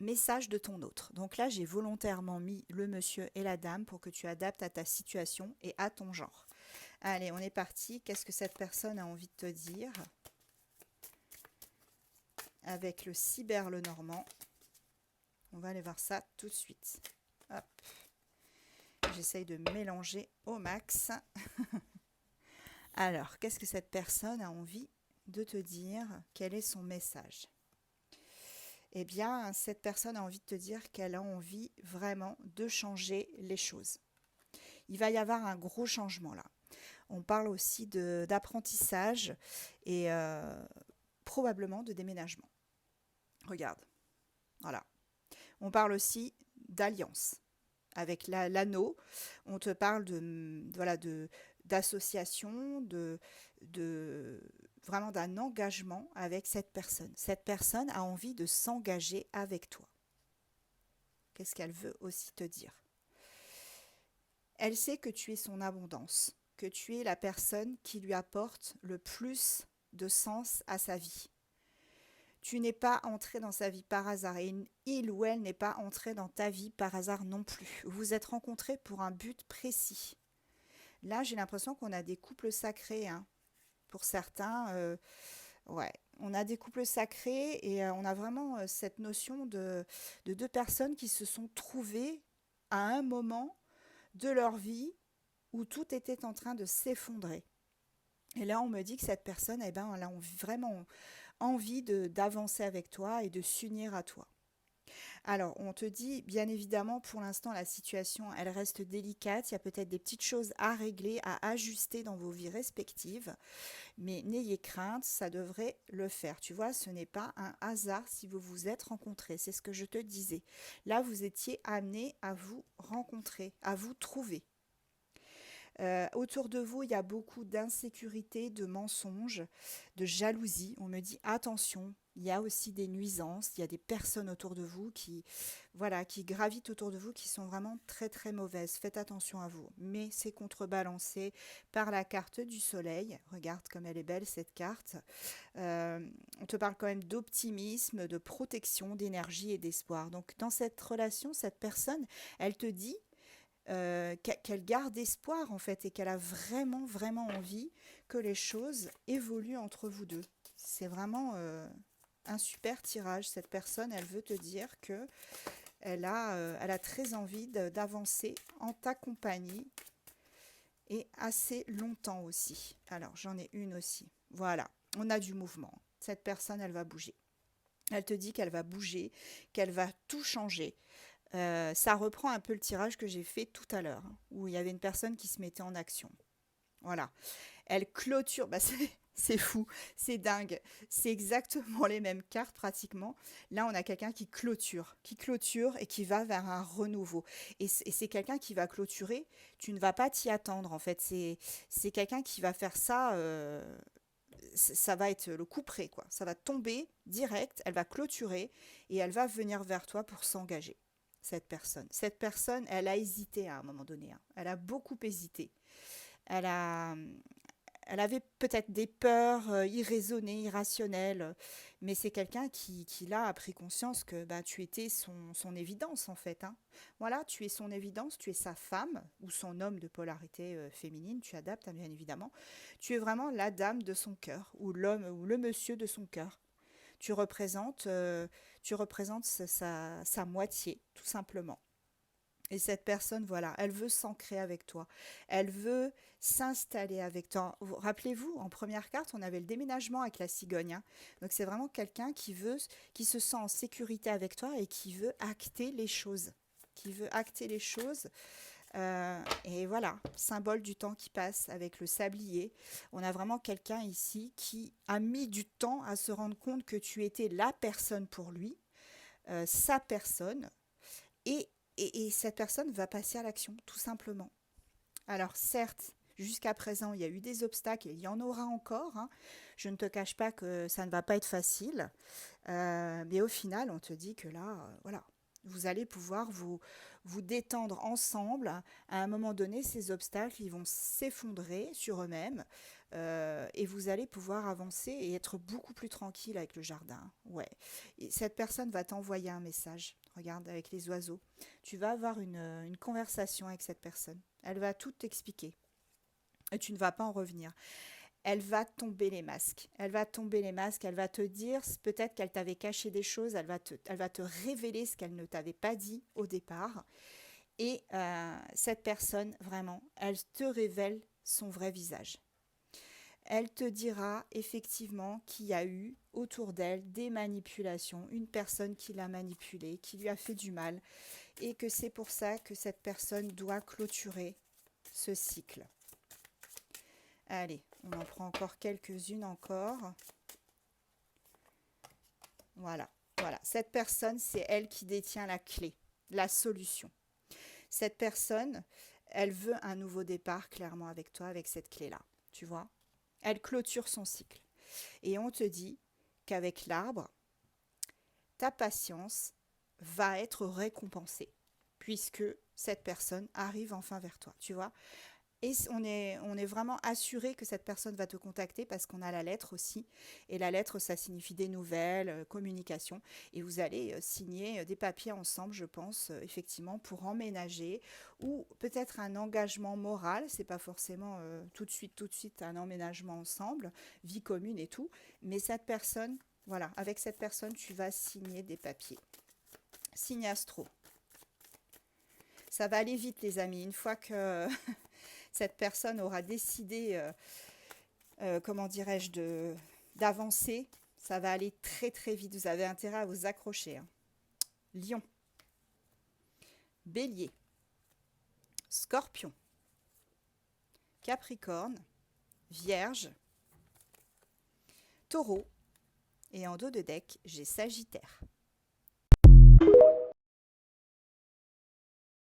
Message de ton autre. Donc là, j'ai volontairement mis le monsieur et la dame pour que tu adaptes à ta situation et à ton genre. Allez, on est parti. Qu'est-ce que cette personne a envie de te dire avec le cyber le normand? On va aller voir ça tout de suite. Hop. J'essaye de mélanger au max. Alors, qu'est-ce que cette personne a envie de te dire? Quel est son message? Eh bien, cette personne a envie de te dire qu'elle a envie vraiment de changer les choses. Il va y avoir un gros changement là. On parle aussi d'apprentissage et probablement de déménagement. Regarde, voilà. On parle aussi d'alliance. Avec l'anneau, on te parle voilà, d'association, de vraiment d'un engagement avec cette personne. Cette personne a envie de s'engager avec toi. Qu'est-ce qu'elle veut aussi te dire? Elle sait que tu es son abondance, que tu es la personne qui lui apporte le plus de sens à sa vie. Tu n'es pas entré dans sa vie par hasard et il ou elle n'est pas entré dans ta vie par hasard non plus. Vous vous êtes rencontrés pour un but précis. Là, j'ai l'impression qu'on a des couples sacrés, hein. Pour certains, ouais, on a des couples sacrés et on a vraiment cette notion de deux personnes qui se sont trouvées à un moment de leur vie où tout était en train de s'effondrer. Et là, on me dit que cette personne, eh ben, elle a vraiment envie d'avancer avec toi et de s'unir à toi. Alors, on te dit, bien évidemment, pour l'instant, la situation, elle reste délicate. Il y a peut-être des petites choses à régler, à ajuster dans vos vies respectives. Mais n'ayez crainte, ça devrait le faire. Tu vois, ce n'est pas un hasard si vous vous êtes rencontrés. C'est ce que je te disais. Là, vous étiez amenés à vous rencontrer, à vous trouver. Autour de vous, il y a beaucoup d'insécurité, de mensonges, de jalousie. On me dit attention, il y a aussi des nuisances, il y a des personnes autour de vous qui, voilà, qui gravitent autour de vous, qui sont vraiment très très mauvaises. Faites attention à vous. Mais c'est contrebalancé par la carte du soleil. Regarde comme elle est belle cette carte. On te parle quand même d'optimisme, de protection, d'énergie et d'espoir. Donc dans cette relation, cette personne, elle te dit qu'elle garde espoir en fait et qu'elle a vraiment vraiment envie que les choses évoluent entre vous deux. C'est vraiment un super tirage. Cette personne, elle veut te dire que elle a très envie d'avancer en ta compagnie et assez longtemps aussi. Alors j'en ai une aussi. Voilà, on a du mouvement. Cette personne, elle va bouger. Elle te dit qu'elle va bouger, qu'elle va tout changer. Ça reprend un peu le tirage que j'ai fait tout à l'heure, hein, où il y avait une personne qui se mettait en action. Voilà. Elle clôture. Bah, c'est fou, c'est dingue. C'est exactement les mêmes cartes pratiquement. Là, on a quelqu'un qui clôture et qui va vers un renouveau. Et c'est quelqu'un qui va clôturer. Tu ne vas pas t'y attendre en fait. C'est quelqu'un qui va faire ça. Ça va être le coup près quoi. Ça va tomber direct. Elle va clôturer et elle va venir vers toi pour s'engager. Cette personne. Cette personne, elle a hésité à un moment donné, hein. Elle a beaucoup hésité. Elle a, elle avait peut-être des peurs irraisonnées, irrationnelles, mais c'est quelqu'un qui là a pris conscience que bah, tu étais son évidence en fait, hein. Voilà, tu es son évidence, tu es sa femme ou son homme de polarité féminine, tu adaptes hein, bien évidemment. Tu es vraiment la dame de son cœur ou l'homme ou le monsieur de son cœur. Tu représentes sa moitié, tout simplement. Et cette personne, voilà, elle veut s'ancrer avec toi. Elle veut s'installer avec toi. Rappelez-vous, en première carte, on avait le déménagement avec la cigogne, hein. Donc c'est vraiment quelqu'un qui se sent en sécurité avec toi et qui veut acter les choses. Qui veut acter les choses. Et voilà, symbole du temps qui passe avec le sablier. On a vraiment quelqu'un ici qui a mis du temps à se rendre compte que tu étais la personne pour lui, sa personne, et, et cette personne va passer à l'action, tout simplement. Alors certes, jusqu'à présent, il y a eu des obstacles et il y en aura encore, hein. Je ne te cache pas que ça ne va pas être facile, mais au final, on te dit que là, voilà, vous allez pouvoir vous détendre ensemble. À un moment donné, ces obstacles, ils vont s'effondrer sur eux-mêmes. et vous allez pouvoir avancer et être beaucoup plus tranquille avec le jardin. Ouais. Et cette personne va t'envoyer un message. Regarde, avec les oiseaux. Tu vas avoir une conversation avec cette personne. Elle va tout t'expliquer. Et tu ne vas pas en revenir. Elle va tomber les masques. Elle va tomber les masques. Elle va te dire, peut-être qu'elle t'avait caché des choses. Elle va te révéler ce qu'elle ne t'avait pas dit au départ. Et cette personne, vraiment, elle te révèle son vrai visage. Elle te dira effectivement qu'il y a eu autour d'elle des manipulations, une personne qui l'a manipulée, qui lui a fait du mal, et que c'est pour ça que cette personne doit clôturer ce cycle. Allez, on en prend encore quelques-unes encore. Voilà, voilà. Cette personne, c'est elle qui détient la clé, la solution. Cette personne, elle veut un nouveau départ clairement avec toi, avec cette clé-là. Tu vois? Elle clôture son cycle. Et on te dit qu'avec l'arbre, ta patience va être récompensée, puisque cette personne arrive enfin vers toi. Tu vois? Et on est vraiment assuré que cette personne va te contacter parce qu'on a la lettre aussi. Et la lettre, ça signifie des nouvelles, communication. Et vous allez signer des papiers ensemble, je pense, effectivement, pour emménager. Ou peut-être un engagement moral. C'est pas forcément tout de suite un emménagement ensemble, vie commune et tout. Mais cette personne, voilà, avec cette personne, tu vas signer des papiers. Signe astro. Ça va aller vite, les amis. Une fois que cette personne aura décidé, comment dirais-je, d'avancer, ça va aller très très vite. Vous avez intérêt à vous accrocher. Hein. Lion, Bélier, Scorpion, Capricorne, Vierge, Taureau. Et en dos de deck, j'ai Sagittaire.